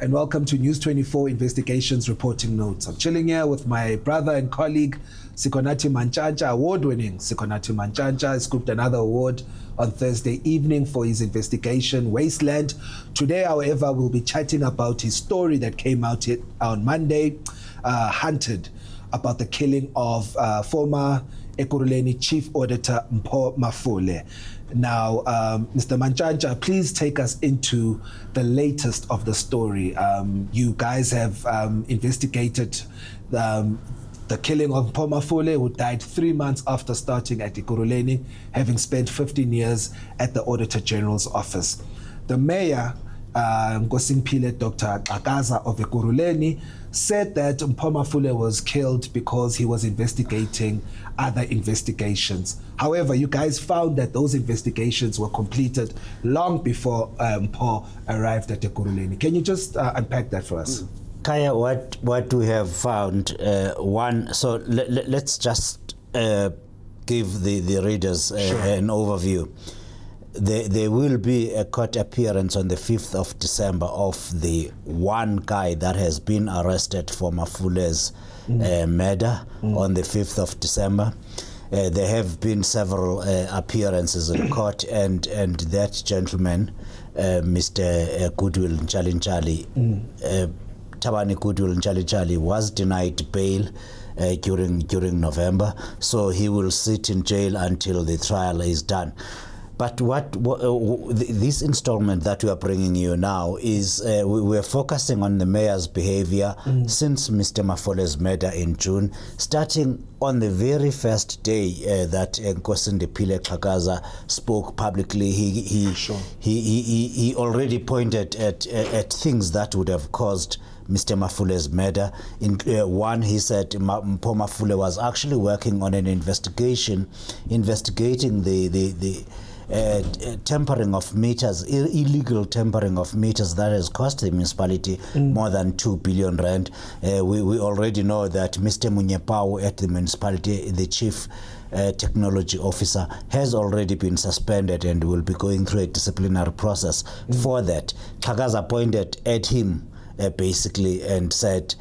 and welcome to News 24 Investigations Reporting Notes. I'm chilling here with my brother and colleague, Sikonathi Mantshantsha, award-winning Sikonathi Mantshantsha, scooped another award on Thursday evening for his investigation, Wasteland. Today, however, we'll be chatting about his story that came out on Monday, Hunted, about the killing of former Ekurhuleni Chief Auditor Mafole. Now, Mr. Mantshantsha, please take us into the latest of the story. You guys have investigated the killing of Mafole, who died 3 months after starting at Ekurhuleni, having spent 15 years at the Auditor General's office. The mayor, Nkosimpile Dr. Xhakaza of Ekurhuleni, said that Mafole was killed because he was investigating other investigations. However, you guys found that those investigations were completed long before Mpo arrived at Ekurhuleni. Can you just unpack that for us? Kaya, what we have found, so let's just give the readers an overview. There will be a court appearance on the 5th of December of the one guy that has been arrested for Mafole's murder on the 5th of December. There have been several appearances in court, and that gentleman, Mr. Goodwill Nchalinchali, Tabani Goodwill Nchalinchali, was denied bail during November, so he will sit in jail until the trial is done. But this installment that we are bringing you now is we're focusing on the mayor's behavior since Mr. Mafole's murder in June, starting on the very first day that Nkosindipile Xhakaza spoke publicly. He already pointed at things that would have caused Mr. Mafole's murder. In one, he said Mpo Mafole was actually working on an investigating the tampering of meters, illegal tampering of meters that has cost the municipality more than 2 billion rand. We already know that Mr. Munyepao at the municipality, the chief technology officer, has already been suspended and will be going through a disciplinary process for that. Xhakaza pointed at him basically and said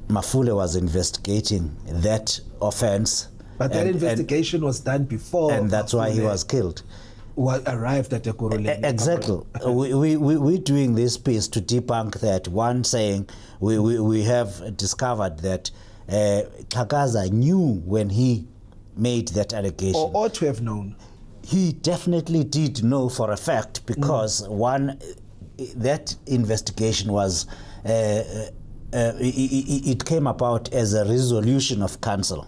Mafole was investigating that offense. But that investigation was done before. And that's why he was killed. Arrived at Ekurhuleni. Exactly. We're doing this piece to debunk that. One, saying we have discovered that Xhakaza knew when he made that allegation. Or ought to have known. He definitely did know for a fact, because one, that investigation was, it came about as a resolution of council.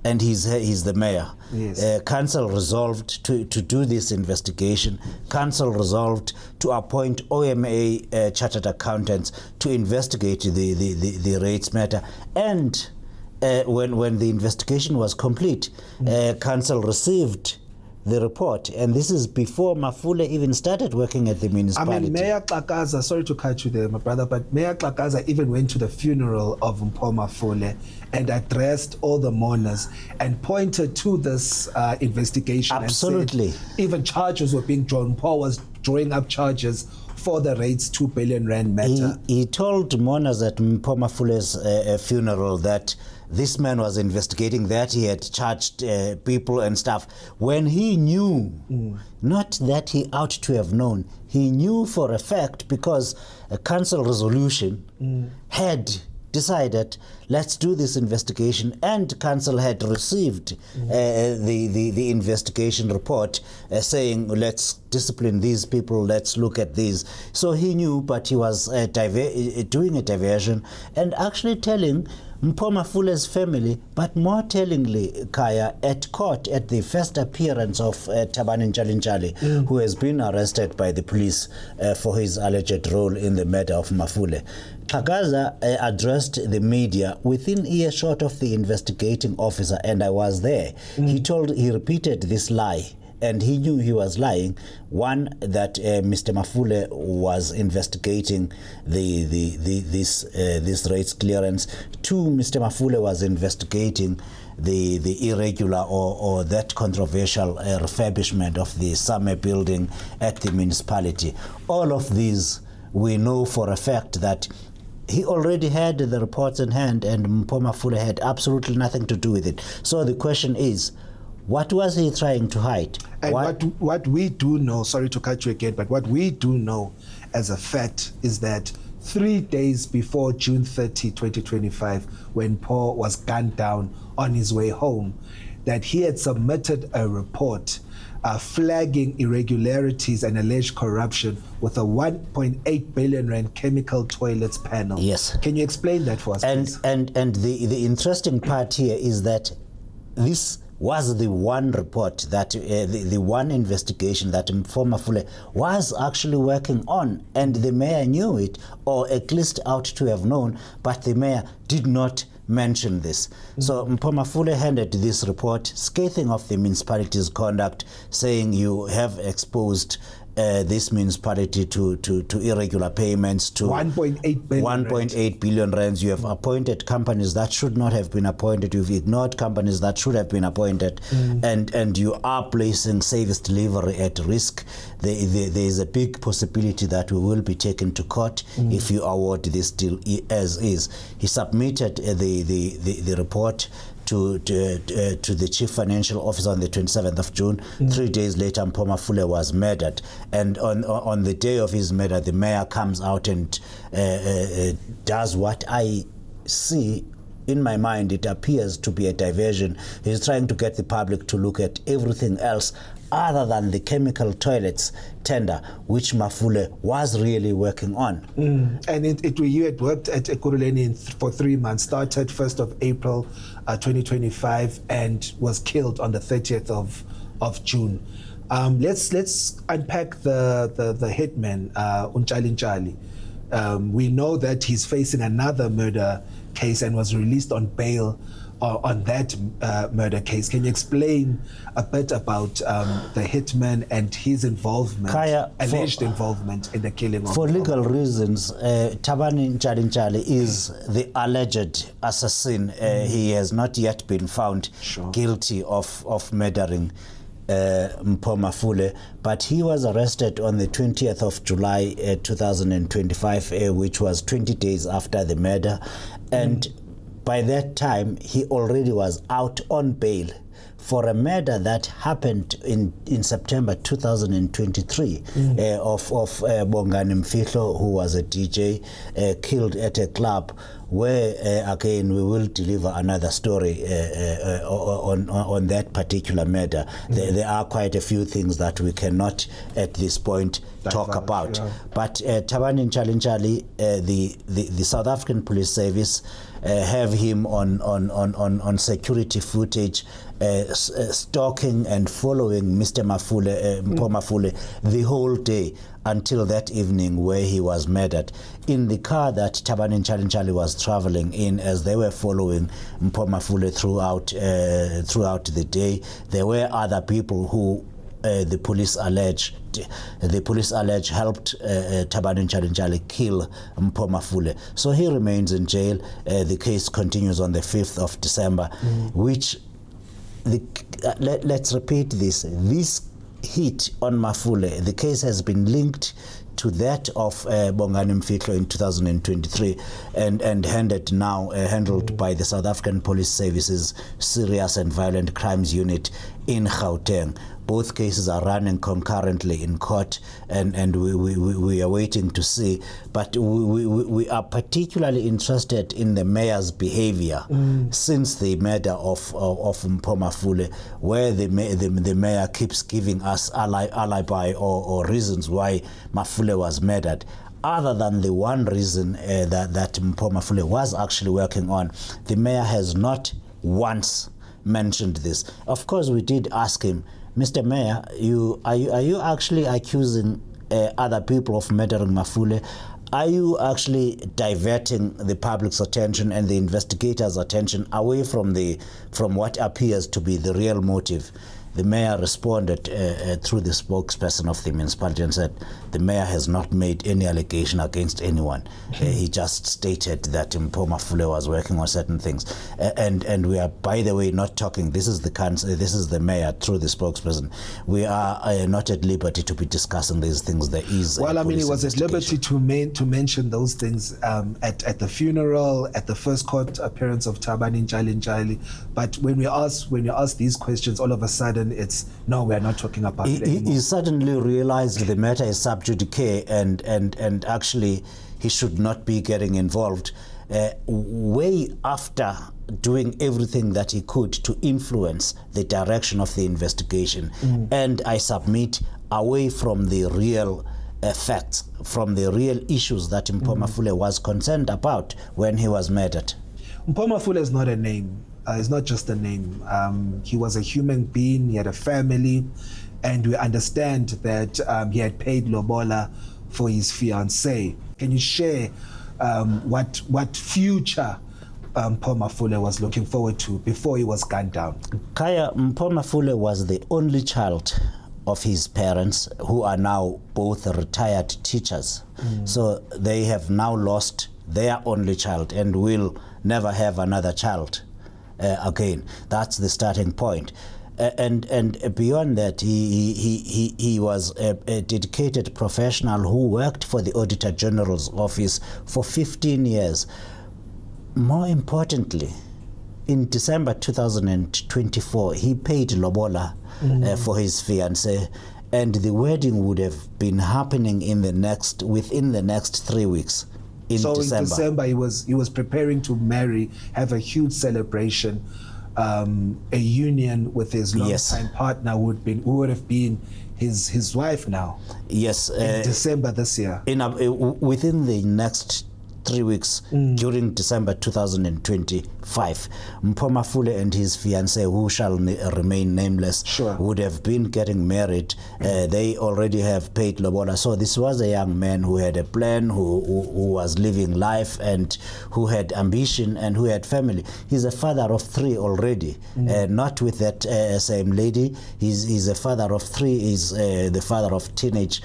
And he's the mayor. Yes. Council resolved to do this investigation. Council resolved to appoint OMA chartered accountants to investigate the rates matter. And when the investigation was complete, Council received the report, and this is before Mafole even started working at the municipality. I mean, Mayor Xhakaza, sorry to cut you there, my brother, but Mayor Xhakaza even went to the funeral of Mpo Mafole and addressed all the mourners and pointed to this investigation. Absolutely. And said even charges were being drawn. Mpo was drawing up charges for the rates 2 billion rand matter. He told mourners at Mpo Mafole's funeral that this man was investigating that, he had charged people and stuff, when he knew, not that he ought to have known, he knew for a fact, because a council resolution had decided, let's do this investigation, and council had received the investigation report saying, let's discipline these people, let's look at these. So he knew, but he was doing a diversion and actually telling Mpo Mafole's family, but more tellingly, Kaya, at court, at the first appearance of Tabani Nchalinchali, who has been arrested by the police for his alleged role in the murder of Mafole. Xhakaza addressed the media within earshot of the investigating officer, and I was there. He repeated this lie, and he knew he was lying. One, that Mr. Mafole was investigating this rates clearance. Two, Mr. Mafole was investigating the irregular or that controversial refurbishment of the summer building at the municipality. All of these we know for a fact that he already had the reports in hand, and Mafole had absolutely nothing to do with it. So the question is, what was he trying to hide? And what we do know, sorry to cut you again, but what we do know as a fact is that 3 days before June 30, 2025, when Paul was gunned down on his way home, that he had submitted a report flagging irregularities and alleged corruption with a 1.8 billion rand chemical toilets panel. Yes. Can you explain that for us, please? And the interesting part here is that this was the one report that the one investigation that Mafole was actually working on, and the mayor knew it, or at least out to have known, but the mayor did not mention this. So Mafole handed this report scathing of the municipality's conduct, saying you have exposed this municipality to irregular payments, to 1.8 billion rands. You have appointed companies that should not have been appointed. You've ignored companies that should have been appointed, and you are placing service delivery at risk. There is a big possibility that we will be taken to court if you award this deal as is. He submitted the report to the chief financial officer on the 27th of June. 3 days later, Mafole was murdered. And on the day of his murder, the mayor comes out and does what I see. In my mind, it appears to be a diversion. He's trying to get the public to look at everything else other than the chemical toilets tender, which Mafole was really working on. And you had worked at Ekurhuleni for 3 months, started 1st of April 2025, and was killed on the 30th of June. Let's unpack the hitman, Unchali. We know that he's facing another murder case and was released on bail on that murder case. Can you explain a bit about the hitman and his involvement, alleged involvement in the killing of For legal reasons, Thabani Nchali is the alleged assassin. He has not yet been found guilty of murdering Mafole, but he was arrested on the 20th of July 2025, which was 20 days after the murder, and by that time he already was out on bail for a murder that happened in September 2023 of Bongani Mfihlo, who was a DJ, killed at a club, where again we will deliver another story on that particular murder. There are quite a few things that we cannot at this point talk about. But Thabani Nchali, the South African Police Service have him on security footage, stalking and following Mr. Mafole the whole day until that evening where he was murdered. In the car that Thabani Nchali was traveling in, as they were following Mafole throughout the day, there were other people who the police allege helped Thabani Nchali kill Mafole. So he remains in jail. The case continues on the 5th of December, which let's repeat this hit on Mafole, the case has been linked to that of Bongani Mfihlo in 2023 and handled by the South African Police Service's Serious and Violent Crimes Unit in Gauteng. Both cases are running concurrently in court, and we are waiting to see. But we are particularly interested in the mayor's behavior since the murder of Mafole, where the mayor keeps giving us alibi or reasons why Mafole was murdered. Other than the one reason that Mafole was actually working on, the mayor has not once mentioned this. Of course, we did ask him, Mr. Mayor, are you actually accusing other people of murdering Mafole? Are you actually diverting the public's attention and the investigators' attention away from what appears to be the real motive? the mayor responded through the spokesperson of the municipality and said the mayor has not made any allegation against anyone. He just stated that Mafole was working on certain things. And we are, by the way, not talking, this is the mayor through the spokesperson. We are not at liberty to be discussing these things. There is well, I mean, he was at liberty to mention those things at the funeral, at the first court appearance of Thabani Njali. But when you ask these questions, all of a sudden it's no, we are not talking about it anymore. He suddenly realized the matter is sub judice and actually he should not be getting involved. Way after doing everything that he could to influence the direction of the investigation, and I submit away from the real facts, from the real issues that Mafole was concerned about when he was murdered. Mafole is not a name. It's not just a name. He was a human being. He had a family, and we understand that he had paid lobola for his fiancée. Can you share what future Mafole was looking forward to before he was gunned down? Kaya, Mafole was the only child of his parents, who are now both retired teachers. So they have now lost their only child and will never have another child again. That's the starting point. And beyond that, he was a dedicated professional who worked for the Auditor General's office for 15 years. More importantly, in December 2024, he paid lobola for his fiancée, and the wedding would have been happening within the next 3 weeks. In December, he was preparing to marry, have a huge celebration, a union with his longtime partner who would have been his wife now. Yes, in December this year. Within the next 3 weeks, during December 2025, Mafole and his fiancée, who shall remain nameless, would have been getting married. They already have paid lobola. So this was a young man who had a plan, who was living life, and who had ambition, and who had family. He's a father of 3 already, not with that same lady. He's a father of 3. He's the father of teenage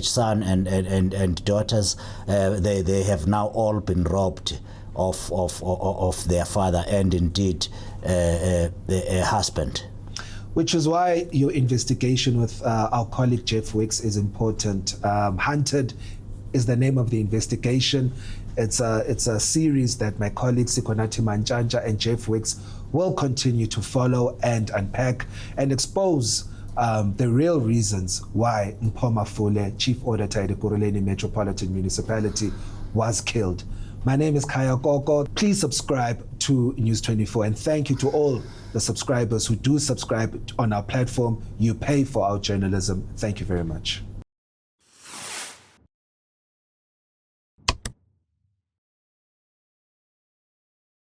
son and daughters. They have now all been robbed of their father and indeed a husband. Which is why your investigation with our colleague Jeff Wicks is important. Hunted is the name of the investigation. It's a series that my colleagues Sikonathi Mantshantsha and Jeff Wicks will continue to follow and unpack and expose the real reasons why Mafole, Chief Auditor at Ekurhuleni Metropolitan Municipality, was killed. My name is Kaya Koko. Please subscribe to News 24, and thank you to all the subscribers who do subscribe on our platform. You pay for our journalism. Thank you very much.